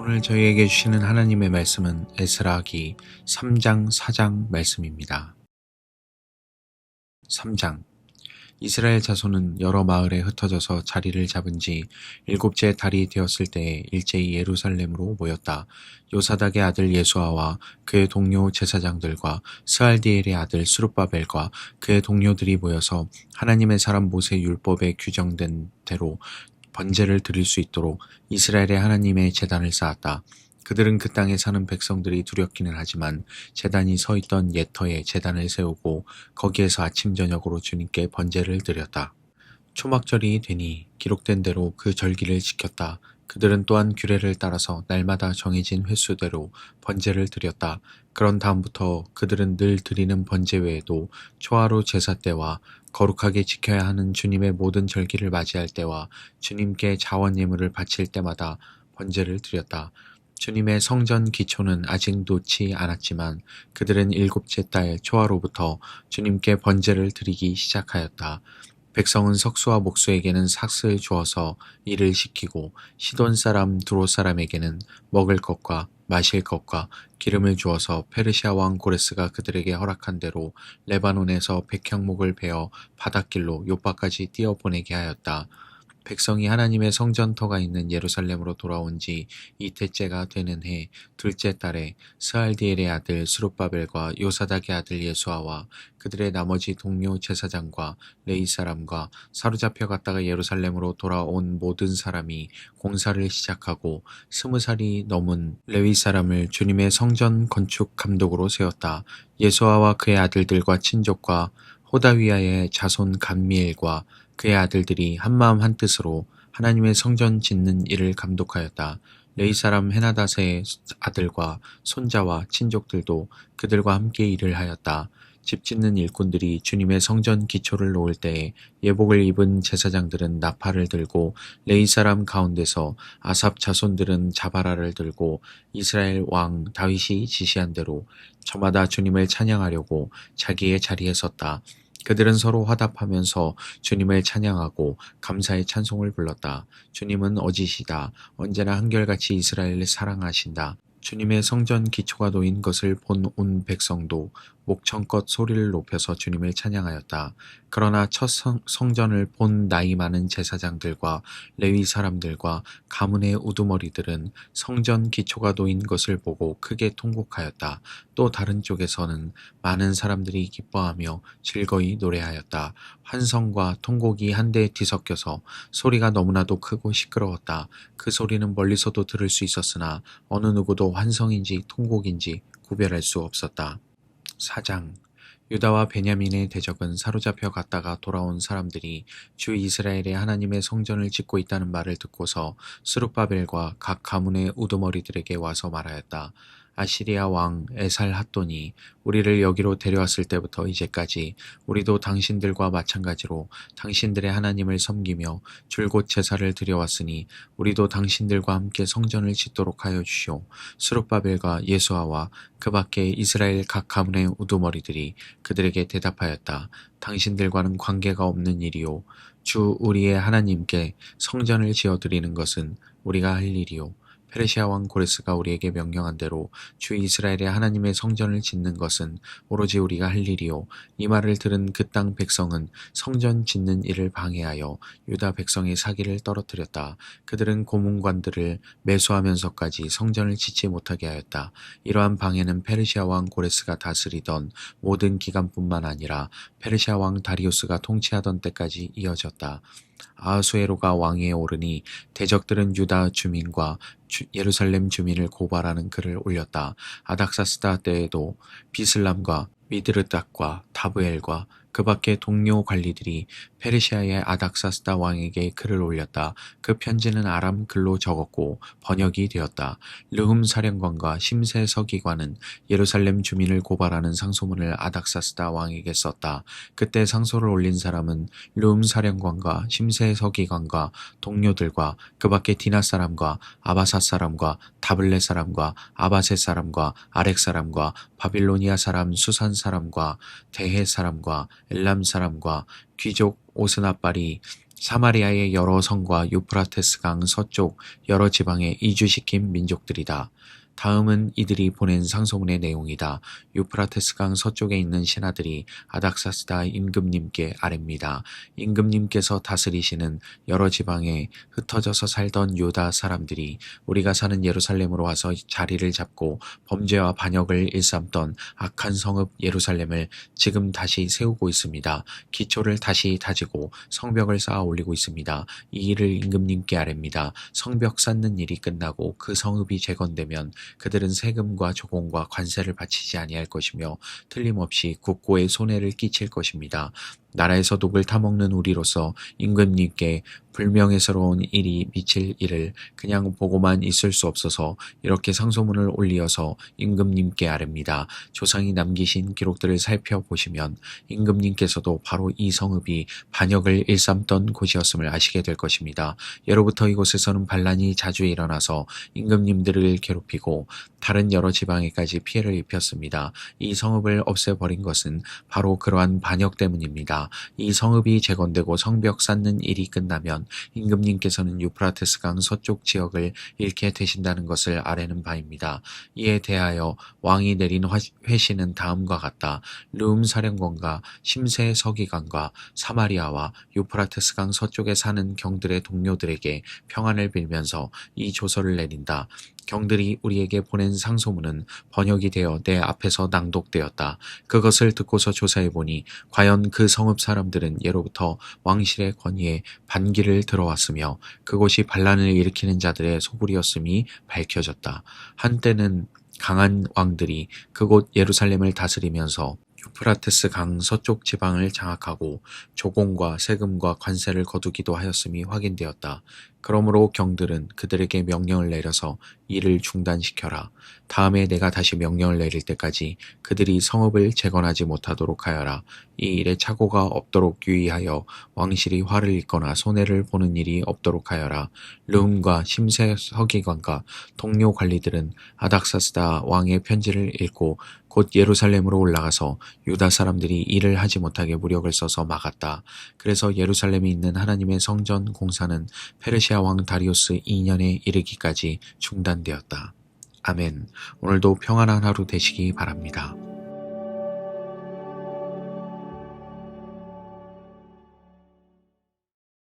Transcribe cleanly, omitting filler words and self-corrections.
오늘 저희에게 주시는 하나님의 말씀은 에스라기 3장 4장 말씀입니다. 3장. 이스라엘 자손은 여러 마을에 흩어져서 자리를 잡은 지 일곱째 달이 되었을 때에 일제히 예루살렘으로 모였다. 요사닥의 아들 예수아와 그의 동료 제사장들과 스알디엘의 아들 스룹바벨과 그의 동료들이 모여서 하나님의 사람 모세 율법에 규정된 대로 번제를 드릴 수 있도록 이스라엘의 하나님의 제단을 쌓았다. 그들은 그 땅에 사는 백성들이 두렵기는 하지만 제단이 서 있던 옛터에 제단을 세우고 거기에서 아침 저녁으로 주님께 번제를 드렸다. 초막절이 되니 기록된 대로 그 절기를 지켰다. 그들은 또한 규례를 따라서 날마다 정해진 횟수대로 번제를 드렸다. 그런 다음부터 그들은 늘 드리는 번제 외에도 초하루 제사 때와 거룩하게 지켜야 하는 주님의 모든 절기를 맞이할 때와 주님께 자원 예물을 바칠 때마다 번제를 드렸다. 주님의 성전 기초는 아직 놓지 않았지만 그들은 일곱째 달 초하루부터 주님께 번제를 드리기 시작하였다. 백성은 석수와 목수에게는 삭을 주어서 일을 시키고 시돈 사람 두로 사람에게는 먹을 것과 마실 것과 기름을 주어서 페르시아 왕 고레스가 그들에게 허락한 대로 레바논에서 백향목을 베어 바닷길로 요바까지 띄어보내게 하였다. 백성이 하나님의 성전터가 있는 예루살렘으로 돌아온 지 이태째가 되는 해 둘째 달에 스알디엘의 아들 스룹바벨과 요사닥의 아들 예수아와 그들의 나머지 동료 제사장과 레위 사람과 사로잡혀 갔다가 예루살렘으로 돌아온 모든 사람이 공사를 시작하고 20살이 넘은 레위 사람을 주님의 성전 건축 감독으로 세웠다. 예수아와 그의 아들들과 친족과 호다위아의 자손 감미엘과 그의 아들들이 한마음 한뜻으로 하나님의 성전 짓는 일을 감독하였다. 레위 사람 헤나닷의 아들과 손자와 친족들도 그들과 함께 일을 하였다. 집 짓는 일꾼들이 주님의 성전 기초를 놓을 때에 예복을 입은 제사장들은 나팔을 들고 레위 사람 가운데서 아삽 자손들은 자바라를 들고 이스라엘 왕 다윗이 지시한 대로 저마다 주님을 찬양하려고 자기의 자리에 섰다. 그들은 서로 화답하면서 주님을 찬양하고 감사의 찬송을 불렀다. 주님은 어지시다. 언제나 한결같이 이스라엘을 사랑하신다. 주님의 성전 기초가 놓인 것을 본 온 백성도 목청껏 소리를 높여서 주님을 찬양하였다. 그러나 첫 성전을 본 나이 많은 제사장들과 레위 사람들과 가문의 우두머리들은 성전 기초가 놓인 것을 보고 크게 통곡하였다. 또 다른 쪽에서는 많은 사람들이 기뻐하며 즐거이 노래하였다. 환성과 통곡이 한데 뒤섞여서 소리가 너무나도 크고 시끄러웠다. 그 소리는 멀리서도 들을 수 있었으나 어느 누구도 환성인지 통곡인지 구별할 수 없었다. 4장. 유다와 베냐민의 대적은 사로잡혀 갔다가 돌아온 사람들이 주 이스라엘의 하나님의 성전을 짓고 있다는 말을 듣고서 스룹바벨과 각 가문의 우두머리들에게 와서 말하였다. 아시리아 왕 에살핫돈이 우리를 여기로 데려왔을 때부터 이제까지 우리도 당신들과 마찬가지로 당신들의 하나님을 섬기며 줄곧 제사를 드려왔으니 우리도 당신들과 함께 성전을 짓도록 하여 주시오. 스룹바벨과 예수아와 그 밖에 이스라엘 각 가문의 우두머리들이 그들에게 대답하였다. 당신들과는 관계가 없는 일이요. 주 우리의 하나님께 성전을 지어드리는 것은 우리가 할 일이요. 페르시아 왕 고레스가 우리에게 명령한 대로 주 이스라엘의 하나님의 성전을 짓는 것은 오로지 우리가 할 일이요. 이 말을 들은 그 땅 백성은 성전 짓는 일을 방해하여 유다 백성의 사기를 떨어뜨렸다. 그들은 고문관들을 매수하면서까지 성전을 짓지 못하게 하였다. 이러한 방해는 페르시아 왕 고레스가 다스리던 모든 기간뿐만 아니라 페르시아 왕 다리우스가 통치하던 때까지 이어졌다. 아하수에로가 왕위에 오르니 대적들은 유다 주민과 예루살렘 주민을 고발하는 글을 올렸다. 아닥사스다 때에도 비슬람과 미드르닥과 다브엘과 그 밖의 동료 관리들이 페르시아의 아닥사스다 왕에게 글을 올렸다. 그 편지는 아람 글로 적었고 번역이 되었다. 르훔 사령관과 심세 서기관은 예루살렘 주민을 고발하는 상소문을 아닥사스다 왕에게 썼다. 그때 상소를 올린 사람은 르훔 사령관과 심세 서기관과 동료들과 그 밖의 디나 사람과 아바사 사람과 다블레 사람과 아바세 사람과 아렉 사람과 바빌로니아 사람 수산 사람과 대해 사람과 엘람 사람과 귀족 오스나빨이 사마리아의 여러 성과 유프라테스 강 서쪽 여러 지방에 이주시킨 민족들이다. 다음은 이들이 보낸 상소문의 내용이다. 유프라테스 강 서쪽에 있는 신하들이 아닥사스다 임금님께 아뢰입니다. 임금님께서 다스리시는 여러 지방에 흩어져서 살던 유다 사람들이 우리가 사는 예루살렘으로 와서 자리를 잡고 범죄와 반역을 일삼던 악한 성읍 예루살렘을 지금 다시 세우고 있습니다. 기초를 다시 다지고 성벽을 쌓아 올리고 있습니다. 이 일을 임금님께 아뢰입니다. 성벽 쌓는 일이 끝나고 그 성읍이 재건되면 그들은 세금과 조공과 관세를 바치지 아니할 것이며 틀림없이 국고에 손해를 끼칠 것입니다. 나라에서 독을 타먹는 우리로서 임금님께 불명예스러운 일이 미칠 일을 그냥 보고만 있을 수 없어서 이렇게 상소문을 올리어서 임금님께 아뢰입니다. 조상이 남기신 기록들을 살펴보시면 임금님께서도 바로 이 성읍이 반역을 일삼던 곳이었음을 아시게 될 것입니다. 예로부터 이곳에서는 반란이 자주 일어나서 임금님들을 괴롭히고 다른 여러 지방에까지 피해를 입혔습니다. 이 성읍을 없애버린 것은 바로 그러한 반역 때문입니다. 이 성읍이 재건되고 성벽 쌓는 일이 끝나면 임금님께서는 유프라테스 강 서쪽 지역을 잃게 되신다는 것을 아뢰는 바입니다. 이에 대하여 왕이 내린 회신은 다음과 같다. 르움 사령관과 심세 서기관과 사마리아와 유프라테스 강 서쪽에 사는 경들의 동료들에게 평안을 빌면서 이 조서를 내린다. 경들이 우리에게 보낸 상소문은 번역이 되어 내 앞에서 낭독되었다. 그것을 듣고서 조사해보니 과연 그 성읍 사람들은 예로부터 왕실의 권위에 반기를 들어왔으며 그곳이 반란을 일으키는 자들의 소굴이었음이 밝혀졌다. 한때는 강한 왕들이 그곳 예루살렘을 다스리면서 유프라테스 강 서쪽 지방을 장악하고 조공과 세금과 관세를 거두기도 하였음이 확인되었다. 그러므로 경들은 그들에게 명령을 내려서 이를 중단시켜라. 다음에 내가 다시 명령을 내릴 때까지 그들이 성읍을 재건하지 못하도록 하여라. 이 일에 착오가 없도록 유의하여 왕실이 화를 입거나 손해를 보는 일이 없도록 하여라. 르움과 심세 서기관과 동료 관리들은 아닥사스다 왕의 편지를 읽고 곧 예루살렘으로 올라가서 유다 사람들이 일을 하지 못하게 무력을 써서 막았다. 그래서 예루살렘에 있는 하나님의 성전 공사는 페르시아 왕 다리우스 2년에 이르기까지 중단되었다. 아멘. 오늘도 평안한 하루 되시기 바랍니다.